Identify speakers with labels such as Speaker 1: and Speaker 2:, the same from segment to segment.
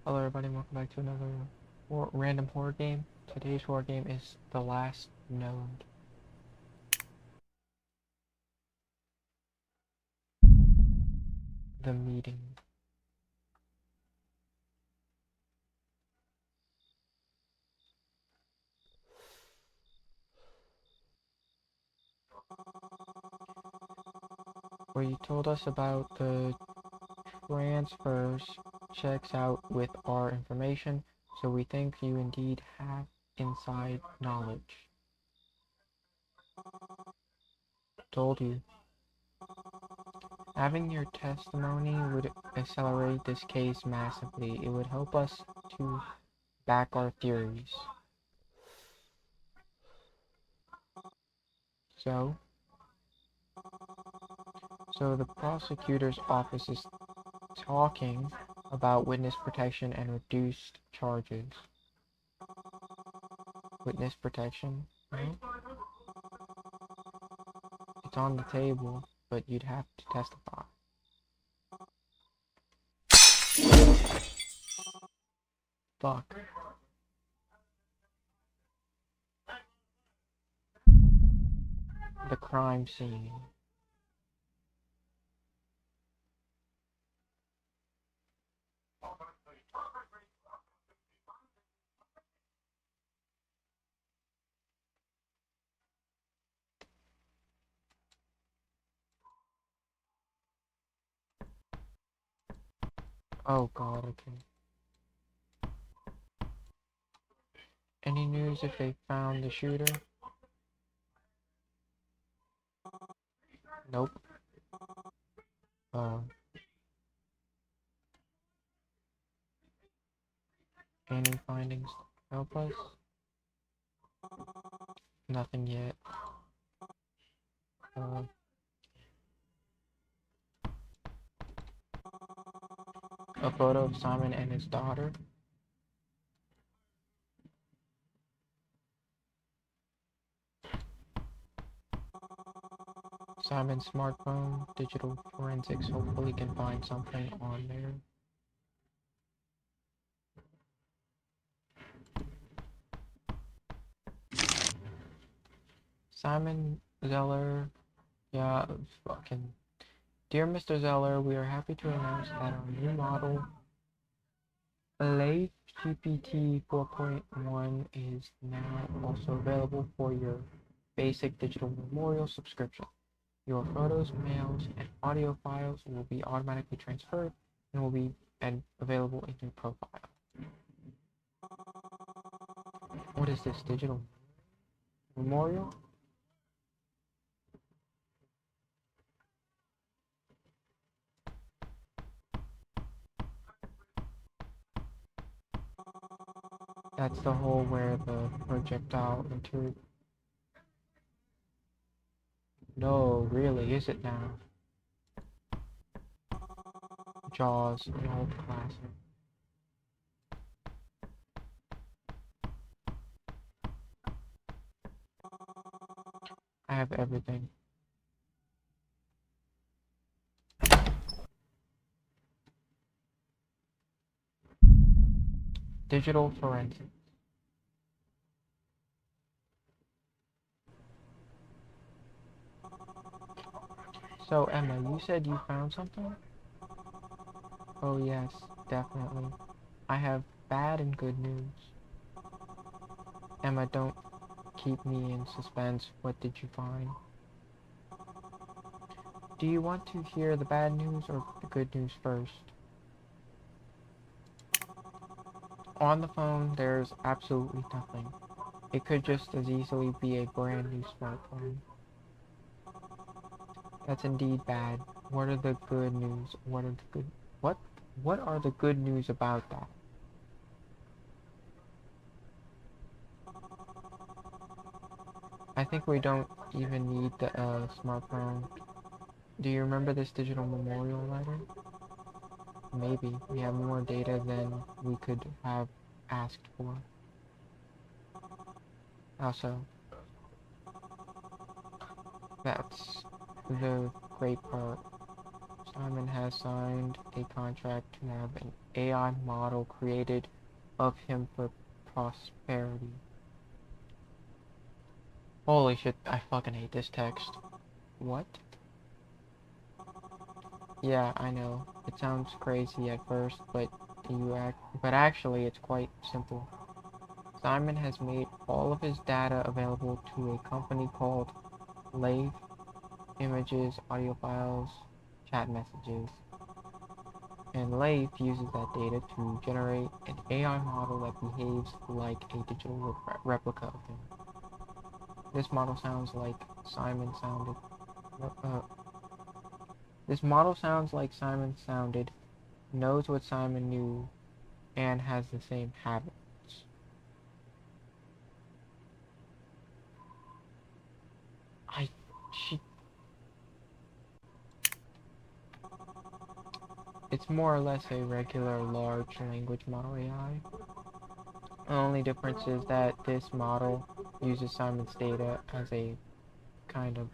Speaker 1: Hello everybody, welcome back to another random horror game. Today's horror game is The Last Node. The Meeting. Where you told us about the transfers checks out with our information, so we think you indeed have inside knowledge. Told you. Having your testimony would accelerate this case massively. It would help us to back our theories. So, the prosecutor's office is talking about witness protection and reduced charges. Witness protection? No? It's on the table, but you'd have to testify. Fuck. The crime scene. Oh god, okay. Any news if they found the shooter? Nope. Uh, any findings help us? Nothing yet. Uh, a photo of Simon and his daughter. Simon's smartphone, digital forensics hopefully can find something on there. Simon Zeller, yeah, fucking. Dear Mr. Zeller, we are happy to announce that our new model, Lathe GPT 4.1, is now also available for your basic digital memorial subscription. Your photos, mails, and audio files will be automatically transferred and will be available in your profile. What is this, digital memorial? That's the hole where the projectile entered. No, really, is it now? Jaws, an old classic. I have everything. Digital forensics. So, Emma, you said you found something? Oh, yes, definitely. I have bad and good news. Emma, don't keep me in suspense. What did you find? Do you want to hear the bad news or the good news first? On the phone, there's absolutely nothing. It could just as easily be a brand new smartphone. That's indeed bad. What are the good news? What are the good... What? What are the good news about that? I think we don't even need the smartphone. Do you remember this digital memorial letter? Maybe. We have more data than we could have asked for. Also, that's the great part. Simon has signed a contract to have an AI model created of him for prosperity. Holy shit, I fucking hate this text. What? Yeah, I know. It sounds crazy at first, but actually it's quite simple. Simon has made all of his data available to a company called Lave. Images, audio files, chat messages. And Lave uses that data to generate an AI model that behaves like a digital replica of him. This model sounds like Simon sounded. Uh, this model sounds like Simon sounded, knows what Simon knew, and has the same habits. She. It's more or less a regular large language model AI. The only difference is that this model uses Simon's data as a kind of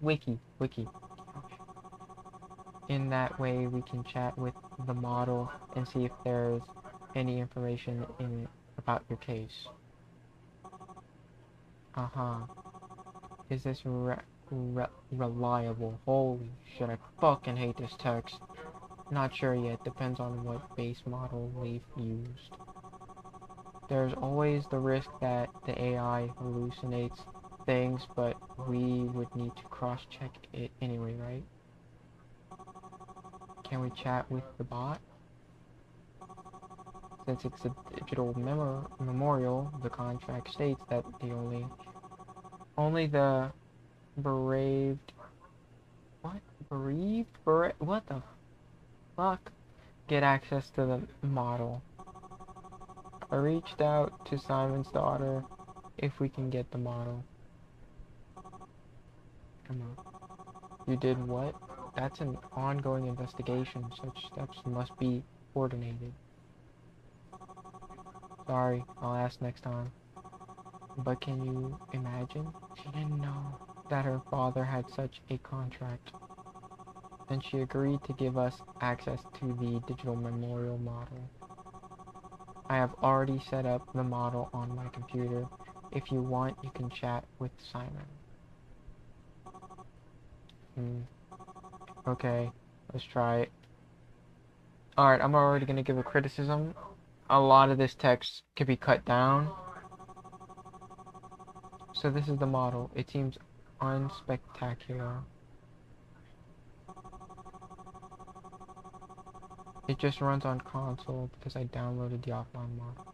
Speaker 1: wiki. In that way, we can chat with the model and see if there's any information about your case. Is this reliable? Holy shit, I fucking hate this text. Not sure yet, depends on what base model Leaf used. There's always the risk that the AI hallucinates things, but we would need to cross-check it anyway, right? Can we chat with the bot? Since it's a digital memorial, the contract states that only the bereaved, what the fuck, get access to the model. I reached out to Simon's daughter if we can get the model. Come on. You did what? That's an ongoing investigation. Such steps must be coordinated. Sorry, I'll ask next time. But can you imagine? She didn't know that her father had such a contract. And she agreed to give us access to the digital memorial model. I have already set up the model on my computer. If you want, you can chat with Simon. Okay, let's try it. Alright, I'm already gonna give a criticism. A lot of this text could be cut down. So this is the model. It seems unspectacular. It just runs on console because I downloaded the offline model.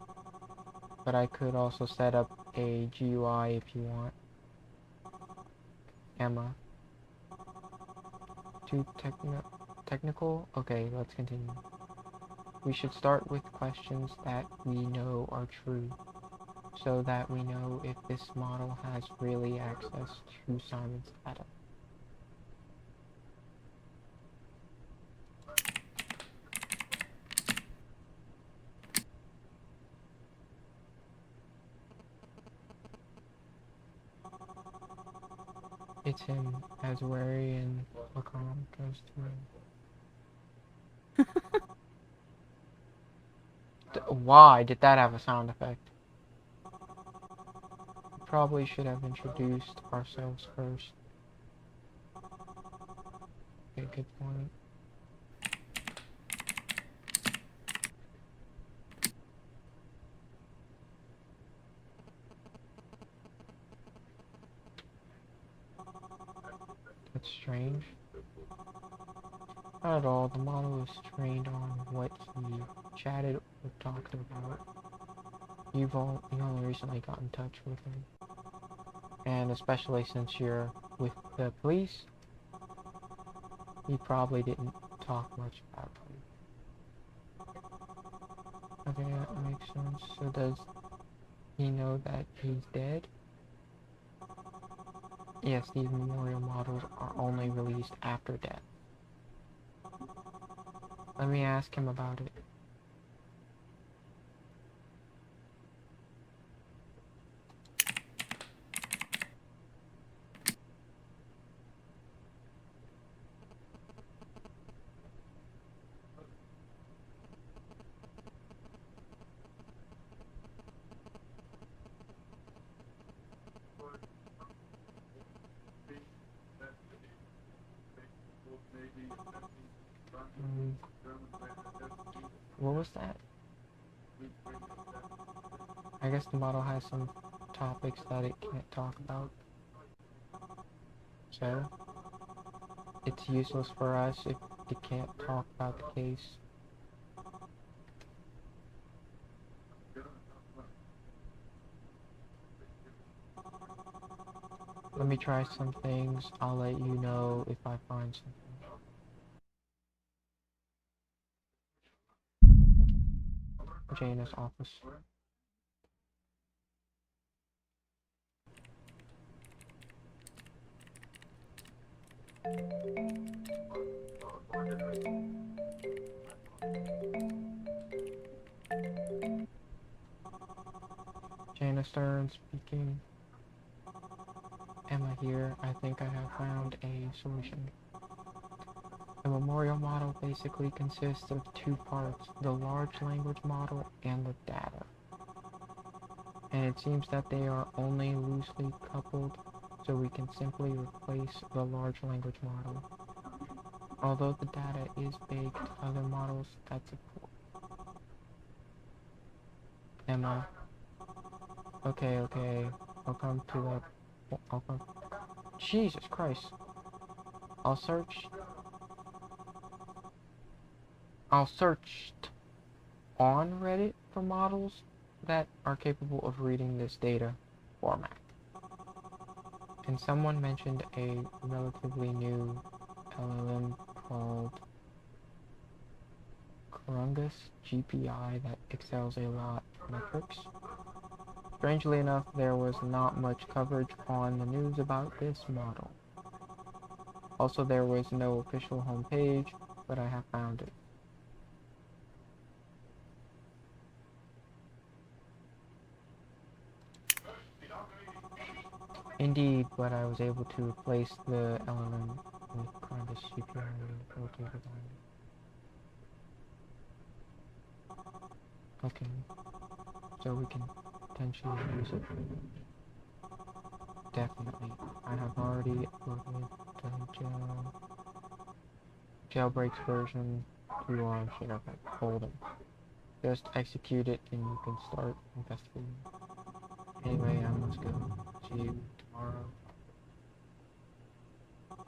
Speaker 1: But I could also set up a GUI if you want. Emma. Too technical? Okay, let's continue. We should start with questions that we know are true, so that we know if this model has really access to Simon's data. It's him, as wary and calm goes to him. Why did that have a sound effect? We probably should have introduced ourselves first. Okay, good point. That's strange. Not at all. The model is trained on what he chatted or talked about. You only recently got in touch with him. And especially since you're with the police, he probably didn't talk much about you. Okay, that makes sense. So does he know that he's dead? Yes, these memorial models are only released after death. Let me ask him about it. What was that? I guess the model has some topics that it can't talk about. So, it's useless for us if it can't talk about the case. Let me try some things. I'll let you know if I find something. Jaina's office. Jaina Stern speaking. Emma here. I think I have found a solution. The memorial model basically consists of two parts, the large language model and the data. And it seems that they are only loosely coupled, so we can simply replace the large language model. Although the data is baked, other models that support. Emma. Okay, I'll come to that. I'll come. Jesus Christ. I'll search on Reddit for models that are capable of reading this data format. And someone mentioned a relatively new LLM called Kerungus GPI that excels a lot at metrics. Strangely enough, there was not much coverage on the news about this model. Also, there was no official homepage, but I have found it. Indeed, but I was able to replace the LLM with Kerungus GPI located on it. Okay, so we can potentially use it. Definitely. I have already uploaded the jailbreaks version to our SharePoint folder. Just execute it and you can start investigating. Anyway, I must go. See you tomorrow.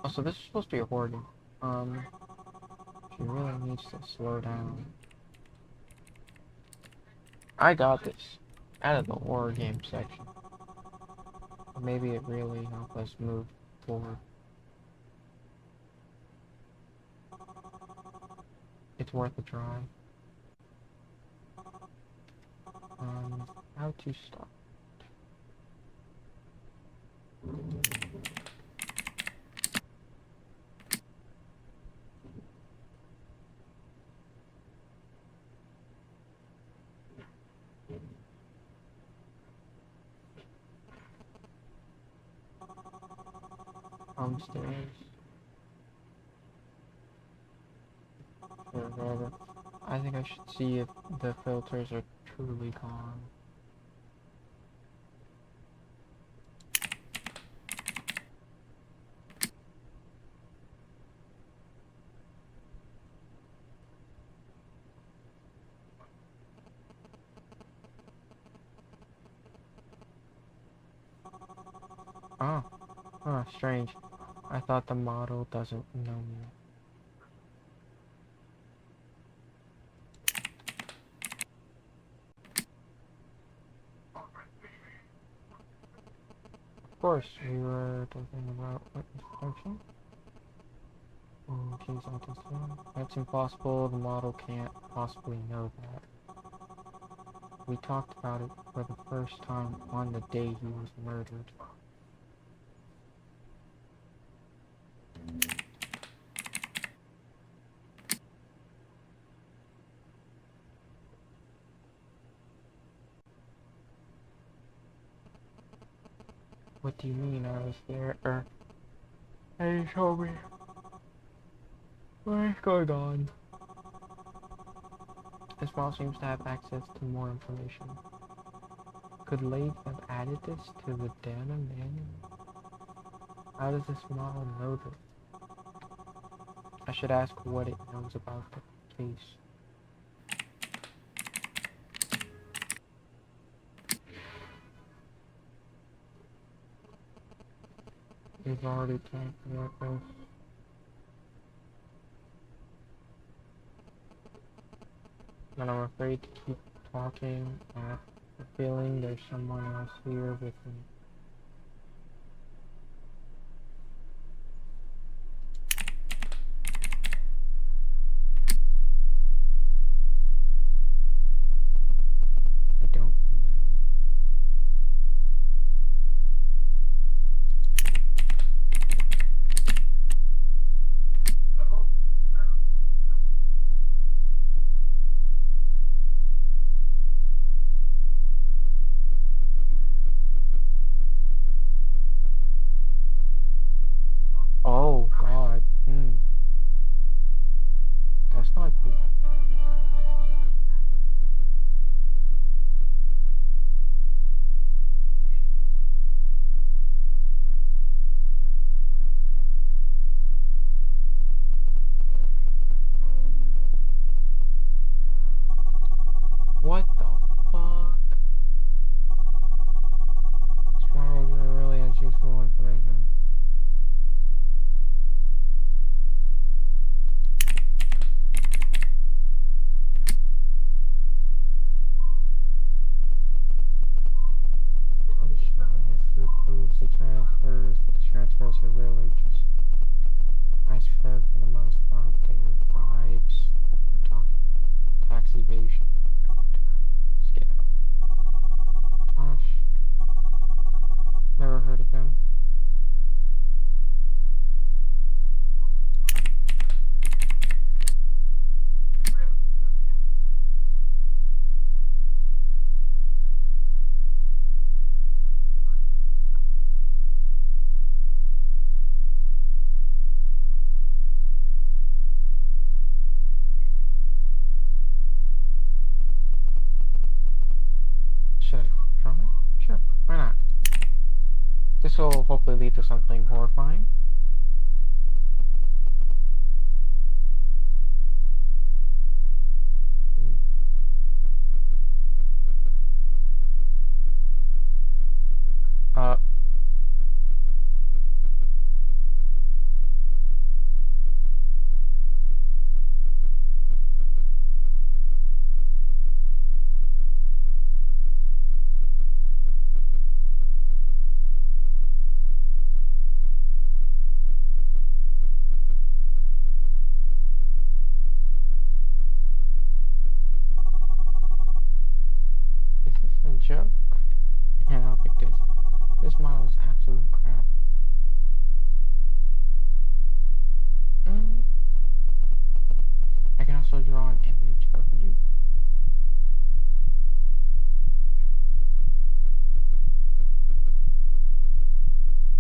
Speaker 1: Also, this is supposed to be a horror game. She really needs to slow down. I got this. Out of the horror game section. Maybe it really helped us move forward. It's worth a try. How to start? Upstairs. Wherever. I think I should see if the filters are truly gone. Oh, strange. I thought the model doesn't know me. Of course, we were talking about witness protection. Case autism. That's impossible. The model can't possibly know that. We talked about it for the first time on the day he was murdered. What do you mean I was there? Hey, you told me. What is going on? This model seems to have access to more information. Could Lathe have added this to the data manual? How does this model know this? I should ask what it knows about the case. We've already talked about this. But I'm afraid to keep talking. I have a feeling there's someone else here with me. I don't know. Oh God. That's not good. What the fuck? Smart really has useful information. Approves the transfers, but the transfers are really just transfer for the most part. They're bribes. We're talking tax evasion. Skip. Gosh. Never heard of them. Should I try it? Sure, why not? This will hopefully lead to something horrifying. Uh, is this a joke? Yeah, I'll pick this. This model is absolute crap. I can also draw an image of you.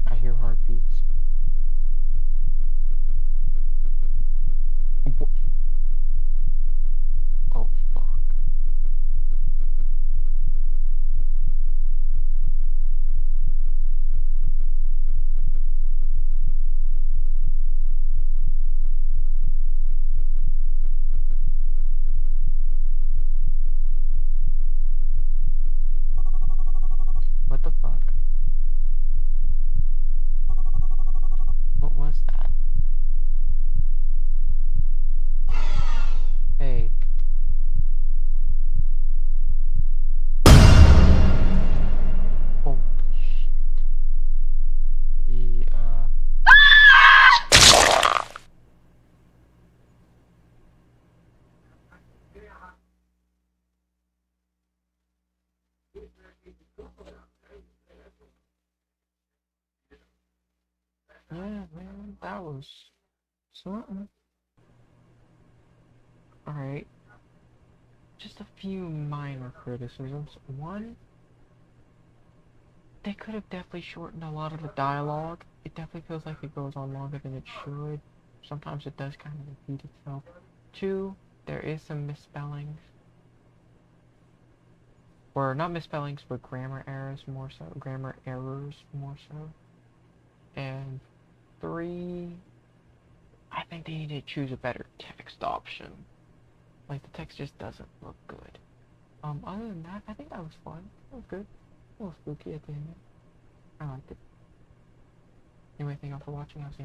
Speaker 1: I hear heartbeats. Oh, fuck. What the fuck? What was that? Hey. Holy shit. The, yeah, man, that was something. Alright. Just a few minor criticisms. One, they could have definitely shortened a lot of the dialogue. It definitely feels like it goes on longer than it should. Sometimes it does kind of repeat itself. Two, there is some misspellings. Or not misspellings, but grammar errors more so. Grammar errors more so. And three, I think they need to choose a better text option. Like, the text just doesn't look good. Other than that, I think that was fun. It was good. A little spooky at the end. I liked it. Anyway, thank you all for watching. I'll see you